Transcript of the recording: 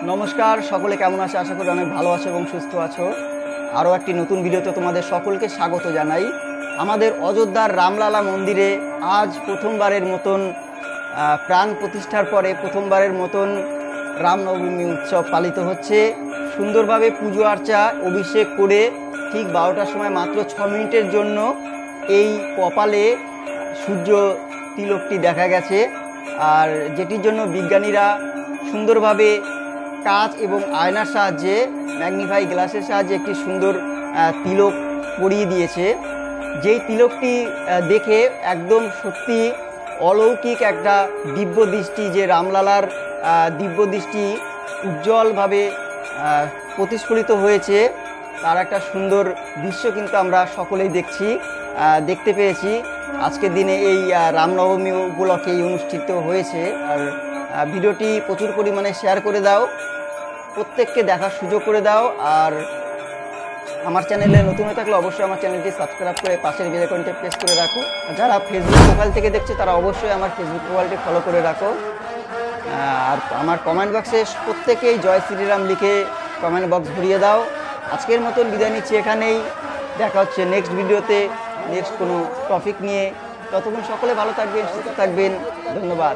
নমস্কার, সকলে কেমন আছে? আশা করি অনেক ভালো আছো এবং সুস্থ আছো। আরও একটি নতুন ভিডিওতে তোমাদের সকলকে স্বাগত জানাই। আমাদের অযোধ্যার রামলালা মন্দিরে আজ প্রথমবারের মতন প্রাণ প্রতিষ্ঠার পরে প্রথমবারের মতন রামনবমী উৎসব পালিত হচ্ছে। সুন্দরভাবে পুজো আর্চা অভিষেক করে ঠিক 12টার সময় মাত্র 6 মিনিটের জন্য এই কপালে সূর্য তিলকটি দেখা গেছে, আর যেটির জন্য বিজ্ঞানীরা সুন্দরভাবে কাঁচ এবং আয়নার সাহায্যে ম্যাগনিফাই গ্লাসের সাহায্যে একটি সুন্দর তিলক পরিয়ে দিয়েছে। যেই তিলকটি দেখে একদম সত্যি অলৌকিক একটা দিব্য দৃষ্টি, যে রামলালার দিব্য দৃষ্টি উজ্জ্বলভাবে প্রতিস্ফলিত হয়েছে, তার একটা সুন্দর দৃশ্য কিন্তু আমরা সকলেই দেখতে পেয়েছি। আজকের দিনে এই রামনবমী উপলক্ষে অনুষ্ঠিত হয়েছে। আর ভিডিওটি প্রচুর পরিমাণে শেয়ার করে দাও, প্রত্যেককে দেখার সুযোগ করে দাও। আর আমার চ্যানেলে নতুন হয়ে থাকলে অবশ্যই আমার চ্যানেলটি সাবস্ক্রাইব করে পাশের বেল আইকনটি প্রেস করে রাখো। যারা ফেসবুক প্রোফাইল থেকে দেখছে তারা অবশ্যই আমার ফেসবুক প্রোফাইলটি ফলো করে রাখো। আর আমার কমেন্ট বক্সে প্রত্যেকেই জয় শ্রীরাম লিখে কমেন্ট বক্স ভরিয়ে দাও। আজকের মতন বিদায় নিচ্ছি এখানেই। দেখা হচ্ছে নেক্সট ভিডিওতে, নেক্সট কোনো টপিক নিয়ে। ততক্ষণ সকলে ভালো থাকবেন, সুস্থ থাকবেন। ধন্যবাদ।